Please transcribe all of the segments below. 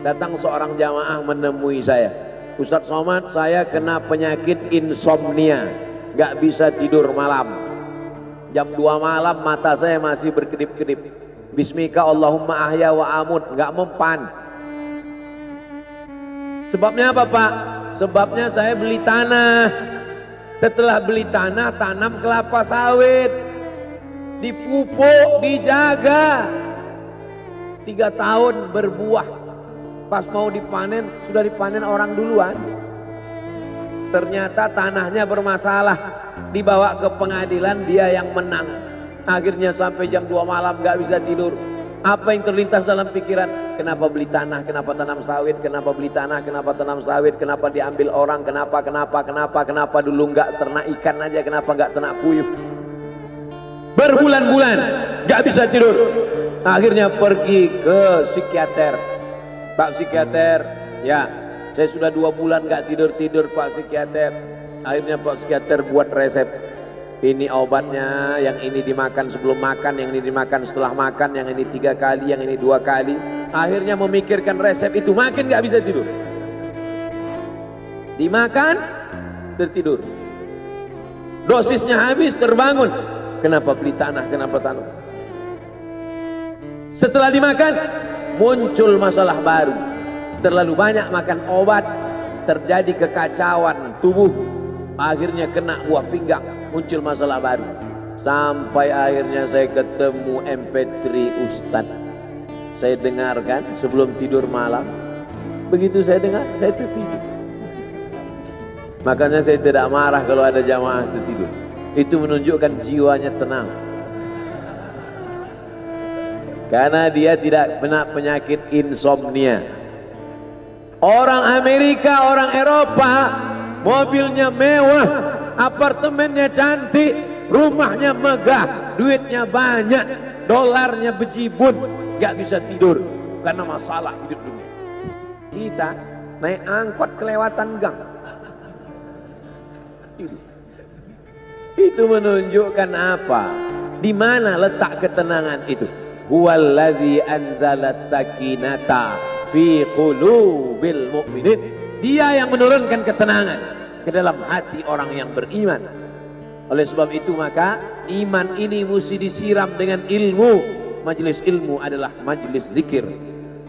Datang seorang jamaah menemui saya, Ustadz Somad, saya kena penyakit insomnia, gak bisa tidur malam. Jam 2 malam mata saya masih berkedip-kedip. Bismika Allahumma ahya wa amut, gak mempan. Sebabnya apa Pak? Sebabnya saya beli tanah. Setelah beli tanah, tanam kelapa sawit, dipupuk, dijaga, 3 tahun berbuah. Pas mau dipanen, sudah dipanen orang duluan. Ternyata tanahnya bermasalah, dibawa ke pengadilan, dia yang menang. Akhirnya sampai jam 2 malam gak bisa tidur. Apa yang terlintas dalam pikiran? Kenapa beli tanah, kenapa tanam sawit, kenapa beli tanah, kenapa tanam sawit, kenapa diambil orang, kenapa dulu gak ternak ikan aja, kenapa gak ternak puyuh. Berbulan-bulan gak bisa tidur. Akhirnya pergi ke psikiater. Pak psikiater, ya saya sudah 2 bulan gak tidur-tidur Pak psikiater. Akhirnya Pak psikiater buat resep. Ini obatnya, yang ini dimakan sebelum makan, yang ini dimakan setelah makan, yang ini 3 kali, yang ini 2 kali. Akhirnya memikirkan resep itu, makin gak bisa tidur. Dimakan, tertidur. Dosisnya habis, terbangun. Kenapa beli tanah, kenapa tanam? Setelah dimakan, muncul masalah baru. Terlalu banyak makan obat, terjadi kekacauan tubuh. Akhirnya kena buah pinggang, muncul masalah baru. Sampai akhirnya saya ketemu MP3 Ustadz. Saya dengarkan sebelum tidur malam. Begitu saya dengar, saya tertidur. Makanya saya tidak marah kalau ada jamaah tertidur. Itu menunjukkan jiwanya tenang. Karena dia tidak kena penyakit insomnia. Orang Amerika, orang Eropa, mobilnya mewah, apartemennya cantik, rumahnya megah, duitnya banyak, dolarnya bejibun, gak bisa tidur karena masalah hidup dunia. Kita naik angkot kelewatan gang. Itu menunjukkan apa? Di mana letak ketenangan itu? Huwallazi anzala sakinata fi qulubil mu'minin. Dia yang menurunkan ketenangan ke dalam hati orang yang beriman. Oleh sebab itu maka iman ini mesti disiram dengan ilmu. Majelis ilmu adalah majelis zikir.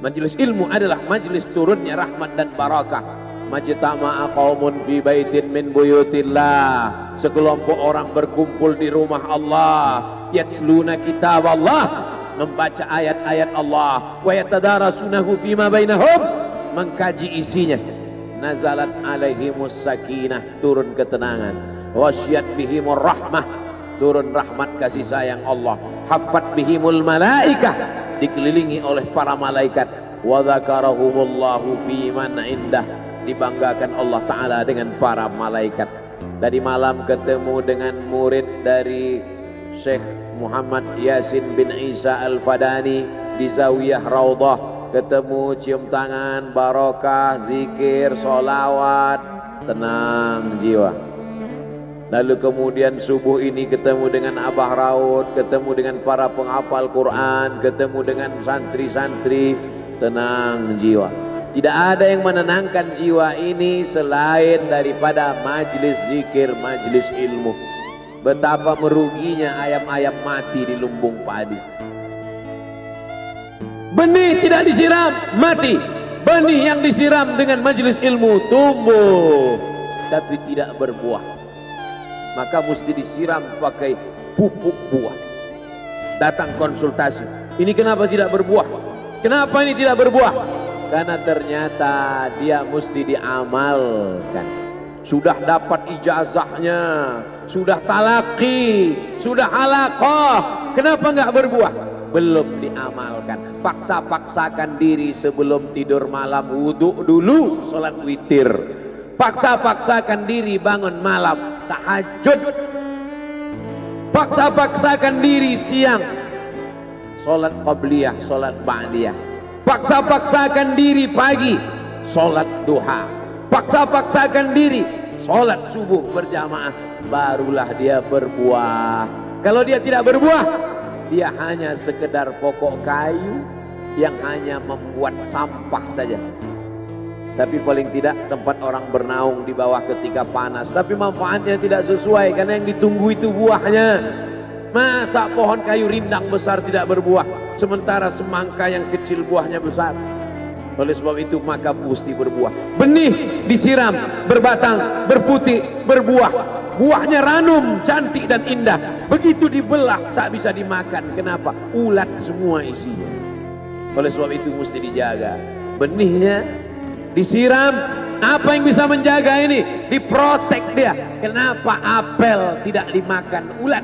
Majelis ilmu adalah majelis turunnya rahmat dan barakah. Majtama'a qaumun fi baitin min buyutillah. Sekelompok orang berkumpul di rumah Allah, yatsluna kitab Allah, membaca ayat-ayat Allah, wa yatadarasunahu fima bainahum, mengkaji isinya. Nazalat alaihimus sakinah, turun ketenangan. Wasyat bihimur rahmah, turun rahmat kasih sayang Allah. Haffat bihimul malaikah, dikelilingi oleh para malaikat. Wa dzakarahumullahu fi man indah, dibanggakan Allah Ta'ala dengan para malaikat. Tadi malam ketemu dengan murid dari Syekh Muhammad Yasin bin Isa Al-Fadani di Zawiyah Raudhah. Ketemu, cium tangan, barokah, zikir, sholawat, tenang jiwa. Lalu kemudian subuh ini ketemu dengan Abah Raud, ketemu dengan para penghafal Quran, ketemu dengan santri-santri, tenang jiwa. Tidak ada yang menenangkan jiwa ini selain daripada majlis zikir, majlis ilmu. Betapa meruginya ayam-ayam mati di lumbung padi. Benih tidak disiram, mati. Benih yang disiram dengan majlis ilmu tumbuh, tapi tidak berbuah. Maka mesti disiram pakai pupuk buah. Datang konsultasi, ini kenapa tidak berbuah? Kenapa ini tidak berbuah? Karena ternyata dia mesti diamalkan. Sudah dapat ijazahnya, sudah talaqi, sudah halaqah, kenapa enggak berbuah? Belum diamalkan. Paksa-paksakan diri sebelum tidur malam, wudhu dulu, sholat witir. Paksa-paksakan diri bangun malam, tahajud. Paksa-paksakan diri siang, sholat qabliyah, sholat ba'diyah. Paksa-paksakan diri pagi, sholat duha. Paksa-paksakan diri, sholat subuh berjamaah. Barulah dia berbuah. Kalau dia tidak berbuah, dia hanya sekedar pokok kayu yang hanya membuat sampah saja. Tapi paling tidak tempat orang bernaung di bawah ketika panas, tapi manfaatnya tidak sesuai karena yang ditunggu itu buahnya. Masa pohon kayu rindang besar tidak berbuah, sementara semangka yang kecil buahnya besar? Oleh sebab itu maka mesti berbuah. Benih disiram, berbatang, berputih, berbuah. Buahnya ranum, cantik dan indah. Begitu dibelah tak bisa dimakan. Kenapa? Ulat semua isinya. Oleh sebab itu mesti dijaga. Benihnya disiram. Apa yang bisa menjaga ini? Diprotek dia. Kenapa apel tidak dimakan ulat?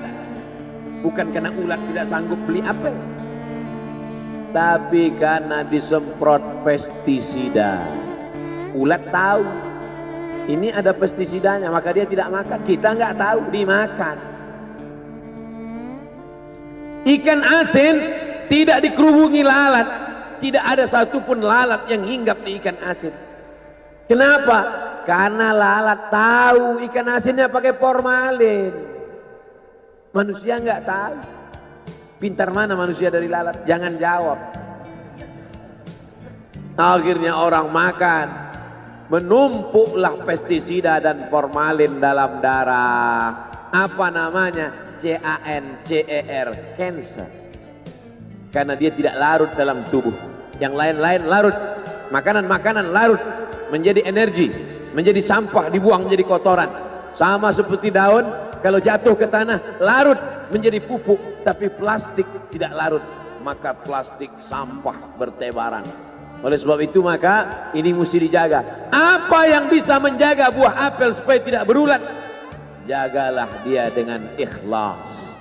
Bukan karena ulat tidak sanggup beli apel, tapi karena disemprot pestisida. Ulat tahu ini ada pestisidanya, maka dia tidak makan. Kita nggak tahu, dimakan. Ikan asin tidak dikerubungi lalat. Tidak ada satupun lalat yang hinggap di ikan asin. Kenapa? Karena lalat tahu ikan asinnya pakai formalin. Manusia nggak tahu. Pintar mana manusia dari lalat? Jangan jawab. Akhirnya orang makan, menumpuklah pestisida dan formalin dalam darah. Apa namanya? CANCER, cancer. Karena dia tidak larut dalam tubuh. Yang lain-lain larut. Makanan-makanan larut menjadi energi, menjadi sampah, dibuang menjadi kotoran. Sama seperti daun, kalau jatuh ke tanah larut menjadi pupuk, tapi plastik tidak larut, maka plastik sampah bertebaran. Oleh sebab itu maka ini mesti dijaga. Apa yang bisa menjaga buah apel supaya tidak berulat? Jagalah dia dengan ikhlas.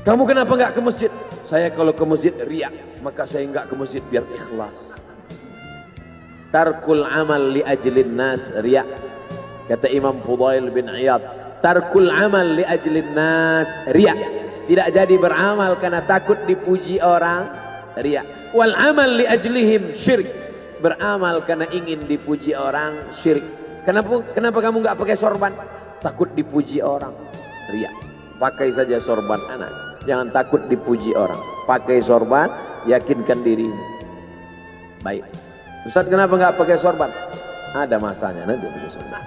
Kamu kenapa nggak ke masjid? Saya kalau ke masjid riak, maka saya nggak ke masjid biar ikhlas. Tarkul amal li ajlin nas riak. Kata Imam Fudail bin Iyad, tarkul amal li ajlin nas riya. Tidak jadi beramal karena takut dipuji orang, riya. Wal amal li ajlihim syirik. Beramal karena ingin dipuji orang, syirik. Kenapa kamu nggak pakai sorban? Takut dipuji orang, riya. Pakai saja sorban anak, jangan takut dipuji orang. Pakai sorban, yakinkan dirimu. Baik. Ustaz, kenapa nggak pakai sorban? Ada masanya nanti pakai sorban.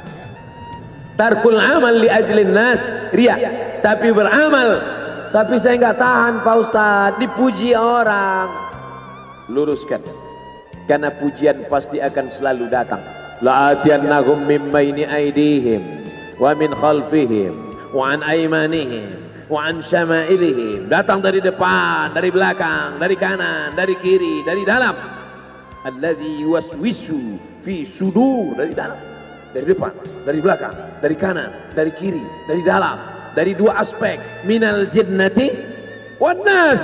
Tarkul amal li ajlin nas riya. Tapi beramal, tapi saya nggak tahan Pak Ustadz, dipuji orang. Luruskan, karena pujian pasti akan selalu datang. La'atiyannahum min baini aydihim wa min khalfihim wa an aymanihim wa an syama'ilihim. Datang dari depan, dari belakang, dari kanan, dari kiri, dari dalam. Alladzi yuwaswisu fi sudur, dari dalam, dari depan, dari belakang, dari kanan, dari kiri, dari dalam, dari dua aspek, minal jinnati wan nas,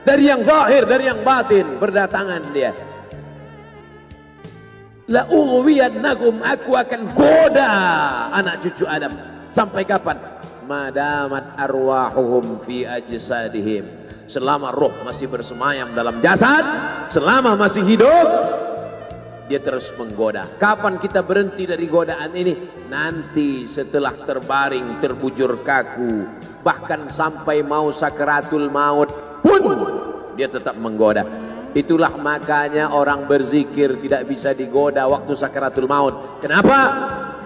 dari yang zahir, dari yang batin, berdatangan dia. La ughwiyannakum, aku akan goda anak cucu Adam. Sampai kapan? Madamat arwahuhum fi ajsadihim, selama roh masih bersemayam dalam jasad, selama masih hidup, dia terus menggoda. Kapan kita berhenti dari godaan ini? Nanti setelah terbaring, terbujur kaku, bahkan sampai mau sakaratul maut pun dia tetap menggoda. Itulah makanya orang berzikir tidak bisa digoda waktu sakaratul maut. Kenapa?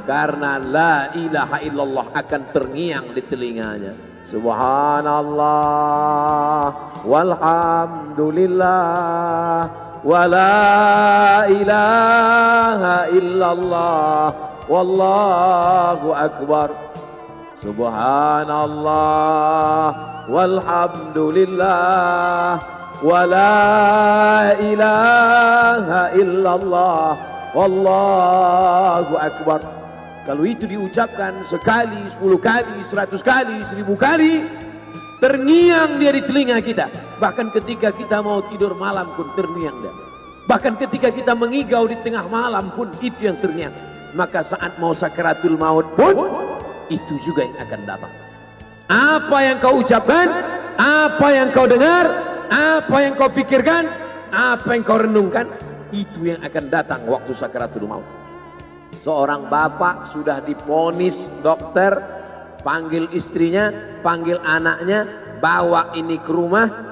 Karena la ilaha illallah akan terngiang di telinganya. Subhanallah walhamdulillah wa la ilaha illallah wallahu akbar. Subhanallah walhamdulillah wa la ilaha illallah wallahu akbar. Kalau itu diucapkan sekali, 10 kali, 100 kali, 1000 kali, terngiang dia di telinga kita. Bahkan ketika kita mau tidur malam pun terngiang dia. Bahkan ketika kita mengigau di tengah malam pun itu yang terngiang. Maka saat mau sakaratul maut pun itu juga yang akan datang. Apa yang kau ucapkan, apa yang kau dengar, apa yang kau pikirkan, apa yang kau renungkan, itu yang akan datang waktu sakaratul maut. Seorang bapak sudah diponis dokter, panggil istrinya, panggil anaknya, bawa ini ke rumah,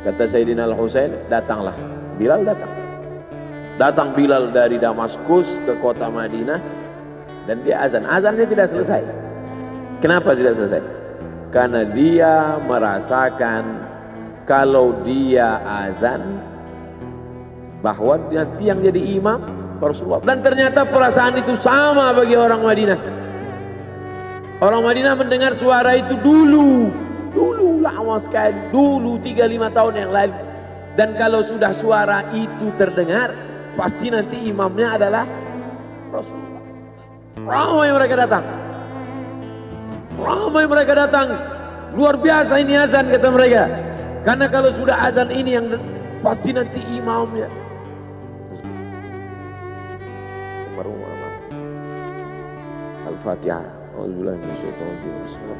Kata Sayyidina Al-Husain, datanglah. Bilal datang. Datang Bilal dari Damaskus ke kota Madinah dan dia azan. Azannya tidak selesai. Kenapa tidak selesai? Karena dia merasakan kalau dia azan bahwa nanti yang jadi imam Rasulullah. Dan ternyata perasaan itu sama bagi orang Madinah. Orang Madinah mendengar suara itu dulu lama sekali, dulu 3-5 tahun yang lalu. Dan kalau sudah suara itu terdengar, pasti nanti imamnya adalah Rasulullah. Ramai mereka datang. Luar biasa ini azan, kata mereka. Karena kalau sudah azan ini yang pasti nanti imamnya. Al-Fatihah. A'udzubillahi minasyaitonir rajim. Bismillah.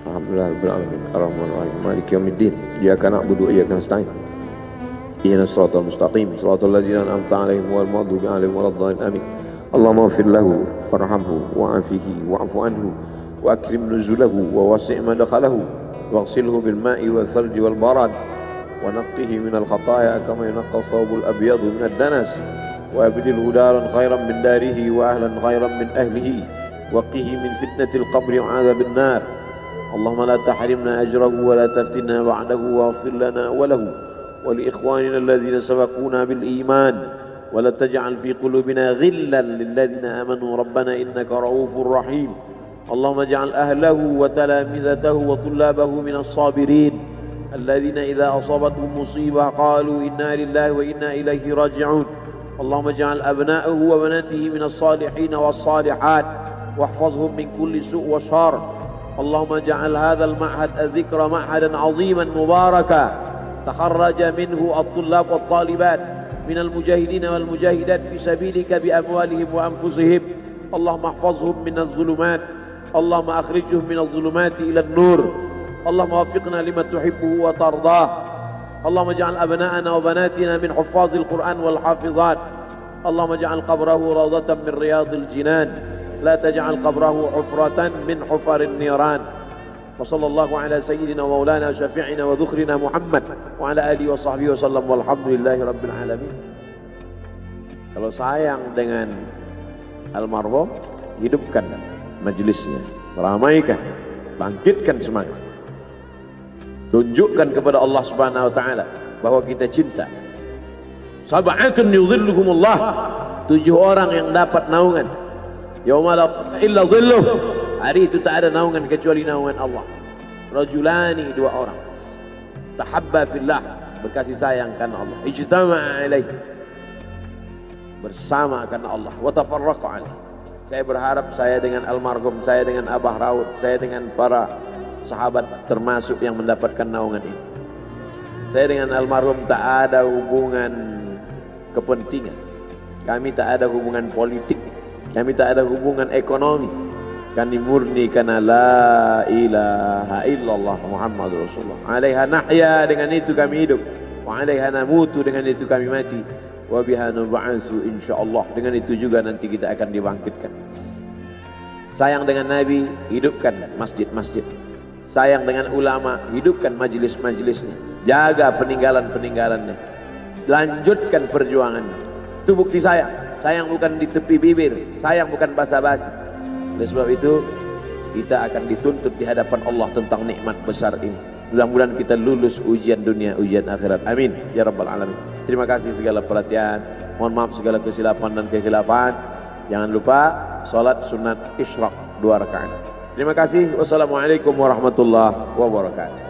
Alhamdulillahirabbil alamin. Arrahmanir rahim. Maliki yaumiddin. Iyyaka na'budu wa iyyaka nasta'in. Ihdinas siratal mustaqim. Shiratal ladzina an'amta 'alaihim ghairil maghdubi 'alaihim waladdallin. Amin. Allahumma ighfir lahu warhamhu wa'afihi wa'fu anhu wa akrim nuzulahu wa wasi' madkhalahu waghsilhu bil ma'i wal thalji wal barad wa naqqihi minal khataaya kama yunqqa ath-thawbul abyadu minad danas wa abdilhu daran khairan min darihi wa ahlan khairan min ahlihi وقه من فتنة القبر وعذاب النار اللهم لا تحرمنا أجره ولا تفتنا بعده واغفر لنا وله ولإخواننا الذين سبقونا بالإيمان ولا تجعل في قلوبنا غلا للذين آمنوا ربنا إنك رؤوف رحيم اللهم اجعل أهله وتلامذته وطلابه من الصابرين الذين إذا أصابتهم مصيبة قالوا إنا لله وإنا إليه راجعون اللهم اجعل أبناءه وبناته من الصالحين والصالحات واحفظهم من كل سوء وشر اللهم اجعل هذا المعهد الذكر معهدا عظيما مباركا تخرج منه الطلاب والطالبات من المجاهدين والمجاهدات في سبيلك بأموالهم وأنفسهم اللهم احفظهم من الظلمات اللهم أخرجهم من الظلمات إلى النور اللهم وفقنا لما تحبه وترضاه اللهم اجعل أبناءنا وبناتنا من حفاظ القرآن والحافظات اللهم اجعل قبره روضة من رياض الجنان لا تجعل قبره حفرة من حفر النيران وصلى الله على سيدنا ومولانا شفيعنا وذخرنا محمد وعلى آله وصحبه وسلم والحمد لله رب العالمين. Kalau sayang dengan almarhum, hidupkan majelisnya, ramaikan, bangkitkan semangat, tunjukkan kepada Allah Subhanahu wa taala bahwa kita cinta. Sab'atun yudhilluhumullah, 7 orang yang dapat naungan yauma la illa dhilluh, hari itu tak ada naungan kecuali naungan Allah. Rajulani, 2 orang tahabba fillah, berkasih sayang karena Allah, ijtama'a alaih, bersama karena Allah, wa tafarraqa alaih. Saya berharap saya dengan almarhum, saya dengan Abah Raud, saya dengan para sahabat termasuk yang mendapatkan naungan ini. Saya dengan almarhum tak ada hubungan kepentingan, kami tak ada hubungan politik, kami tak ada hubungan ekonomi. Kami murni karena la ilaha illallah Muhammad Rasulullah. Alaiha nahya, dengan itu kami hidup. Wa alaiha namutu, dengan itu kami mati. Wa biha nub'atsu insyaallah, dengan itu juga nanti kita akan dibangkitkan. Sayang dengan Nabi, hidupkan masjid-masjid. Sayang dengan ulama, hidupkan majelis-majelisnya. Jaga peninggalan-peninggalannya. Lanjutkan perjuangannya. Itu bukti sayang. Sayang bukan di tepi bibir, sayang bukan basa-basi. Oleh sebab itu kita akan dituntut di hadapan Allah tentang nikmat besar ini. Mudah-mudahan kita lulus ujian dunia, ujian akhirat. Amin ya rabbal alamin. Terima kasih segala perhatian. Mohon maaf segala kesilapan dan kekhilafan. Jangan lupa salat sunat isyraq 2 rakaat. Terima kasih. Wassalamualaikum warahmatullahi wabarakatuh.